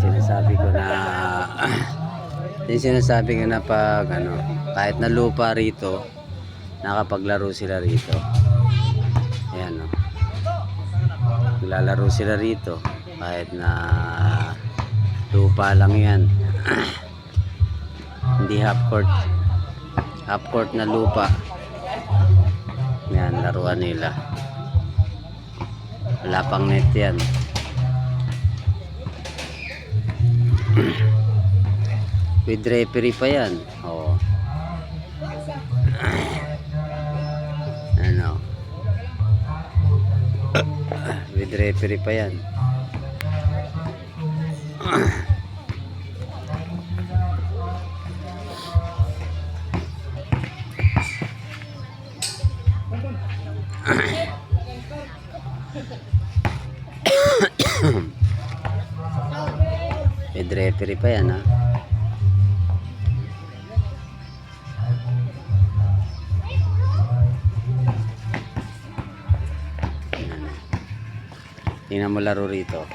sinasabi ko na yung sinasabi ko na pag ano, kahit na lupa rito, nakapaglaro sila rito. Ayan, no? Naglalaro sila rito kahit na lupa lang yan. Hindi half court na lupa. Yan, laruan nila. Wala pang net yan. With referee pa yan. Oo. Ano? With referee pa yan. With referee pa yan, ha? Tingnan mo laro rito.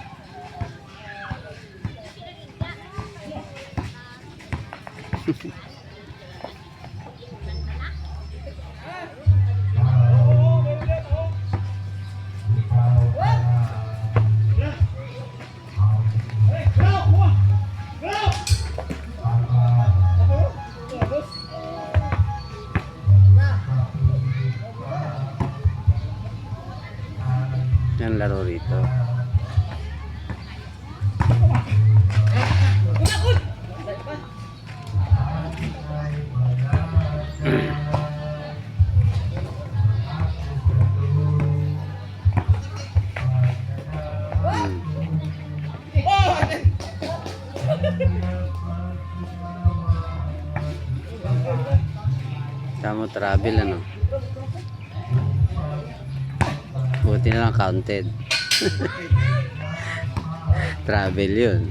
Yan laro rito. Tama travel ano. Buti na lang counted. Travel yun.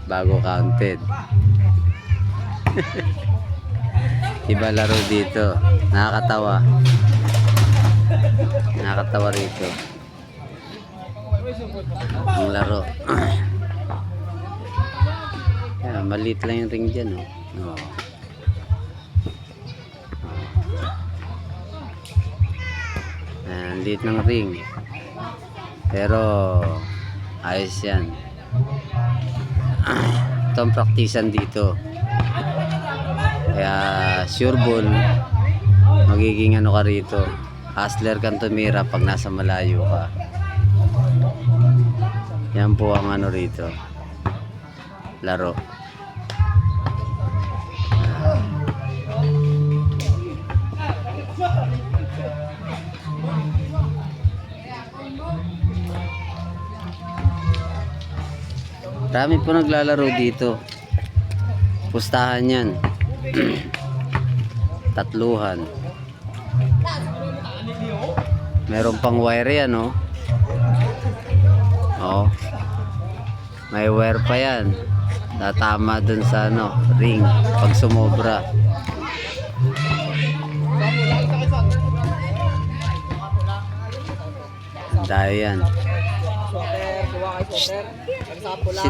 Bago counted. Iba laro dito. Nakakatawa. Nakakatawa rito. Ang laro. Yeah, maliit lang yung ring dyan. Oh. Liit ng ring, pero ayos yan. Ito ang praktisan dito, kaya sure ball magiging ano ka rito, hustler kang tumira pag nasa malayo ka. Yan po ang ano rito, laro. Marami po naglalaro dito. Pustahan yan. Tatluhan. Meron pang wire yan, oh. Oh. May wire pa yan. Tatama dun sa ano, ring pag sumobra. Dahil yan.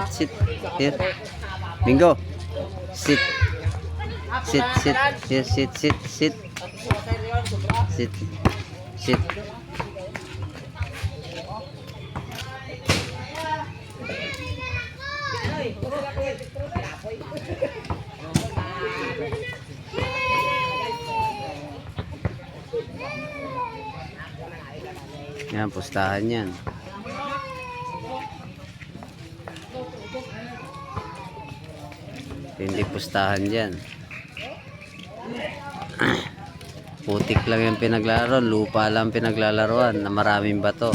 Sit here. Bingo. Sit. Here, sit. Yan, pustahan yan. Hindi pustahan dyan. Putik lang yung pinaglaro, lupa lang pinaglalaroan na maraming bato.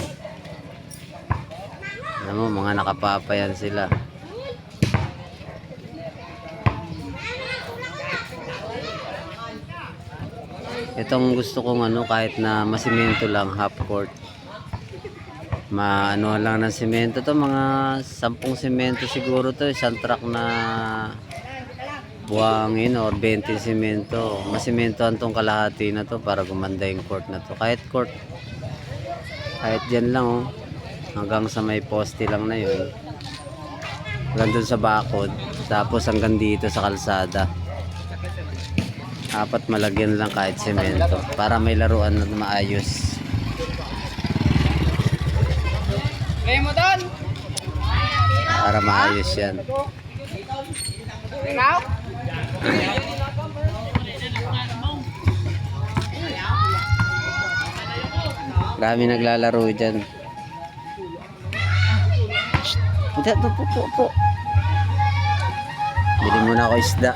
Alam mo, mga nakapapayan sila. Itong gusto kong ano, kahit na masimento lang, half court. Maano lang ng simento to, mga 10 simento siguro to, isang truck na buhangin or 20 simento. Masimentohan tong kalahati na to para gumanda yung court na to. Kahit dyan lang, oh, hanggang sa may poste lang na yun. hanggang dun sa bakod, tapos hanggang dito sa kalsada. Apat malagyan lang kahit semento para may laruan na maayos. Kaya mo doon! Para maayos yan. Ikaw? Marami naglalaro dyan. Hindi, po. Bili muna ako isda.